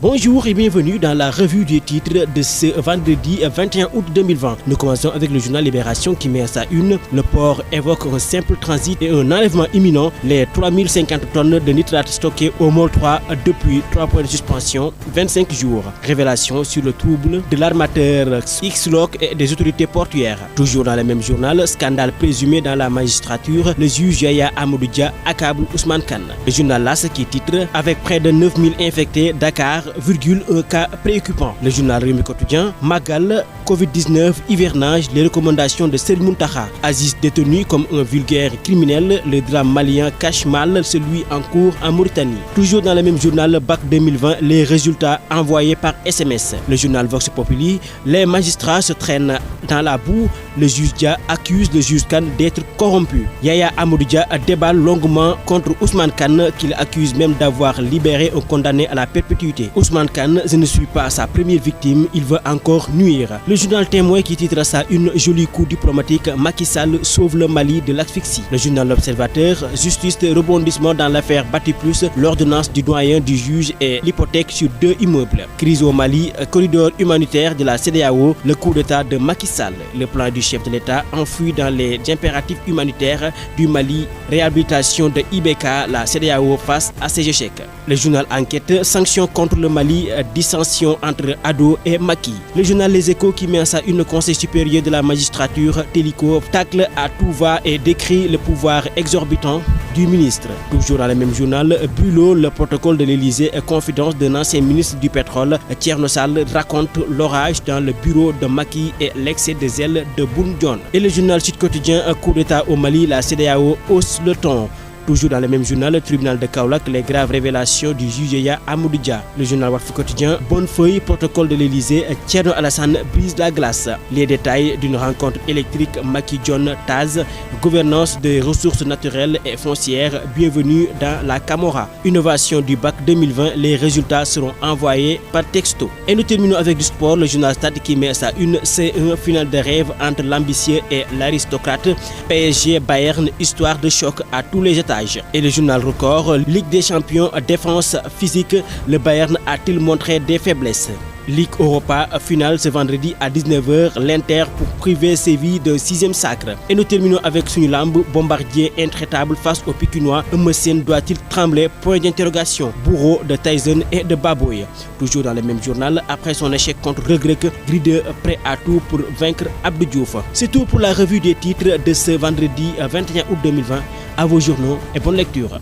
Bonjour et bienvenue dans la revue des titres de ce vendredi 21 août 2020. Nous commençons avec le journal Libération qui met à sa une: le port évoque un simple transit et un enlèvement imminent. Les 3050 tonnes de nitrate stockées au Môle 3 depuis 3 points de suspension, 25 jours. Révélation sur le trouble de l'armateur X-Loc et des autorités portuaires. Toujours dans le même journal, scandale présumé dans la magistrature, le juge Yaya Amadou Dia accable Ousmane Kane. Le journal LAS qui titre: avec près de 9000 infectés, Dakar, un cas préoccupant. Le journal Rewmi Quotidien: Magal, Covid-19, hivernage, les recommandations de Serigne Mountakha. Aziz détenu comme un vulgaire criminel, le drame malien cache mal celui en cours en Mauritanie. Toujours dans le même journal, BAC 2020, les résultats envoyés par SMS. Le journal Vox Populi: les magistrats se traînent dans la boue, le juge Dia accuse le juge Kane d'être corrompu. Yaya Amadou Dia déballe longuement contre Ousmane Kane, qu'il accuse même d'avoir libéré un condamné à la perpétuité. Ousmane Kane, je ne suis pas sa première victime, il veut encore nuire. Le journal Témoin qui titre à sa une: joli coup diplomatique, Macky Sall sauve le Mali de l'asphyxie. Le journal L'Observateur: justice, rebondissement dans l'affaire Batiplus, l'ordonnance du doyen du juge et l'hypothèque sur 2 immeubles. Crise au Mali, corridor humanitaire de la CEDEAO, le coup d'état de Macky Sall, le plan du chef de l'État enfoui dans les impératifs humanitaires du Mali, réhabilitation de IBK, la CEDEAO face à ses échecs. Le journal Enquête: sanctions contre le Mali, dissension entre Ado et Macky. Le journal Les Échos qui met à sa une: conseil supérieur de la magistrature, Télico tacle à tout va et décrit le pouvoir exorbitant du ministre. Toujours dans le même journal, Bulot, le protocole de l'Élysée et confidence d'un ancien ministre du pétrole, Thierno Sall raconte l'orage dans le bureau de Macky et l'excès de zèle de Boun Dionne. Et le journal Sud Quotidien: un coup d'état au Mali, la CEDEAO hausse le ton. Toujours dans le même journal, le tribunal de Kaolack, les graves révélations du juge Yaya Amadou Dia. Le journal Walf Quotidien: Bonnefeuille, protocole de l'Élysée, Thierno Alassane brise la glace. Les détails d'une rencontre électrique Macky John Taz, gouvernance des ressources naturelles et foncières, bienvenue dans la Camorra. Innovation du BAC 2020, les résultats seront envoyés par texto. Et nous terminons avec du sport, le journal Stade qui met à sa une: C1, finale de rêve entre l'ambitieux et l'aristocrate. PSG Bayern, histoire de choc à tous les états. Et le journal Record: Ligue des champions, défense physique, le Bayern a-t-il montré des faiblesses? Ligue Europa, finale ce vendredi à 19h, l'Inter pour priver Séville d'un 6e sacre. Et nous terminons avec Sunu Lamb: Bombardier intraitable face aux Pikinois, Eumeu Sène doit-il trembler? Point d'interrogation. Bourreau de Tyson et de Baboy. Toujours dans le même journal, après son échec contre Reug Reug, Gris 2 prêt à tout pour vaincre Abdou Diouf. C'est tout pour la revue des titres de ce vendredi 21 août 2020. À vos journaux et bonne lecture.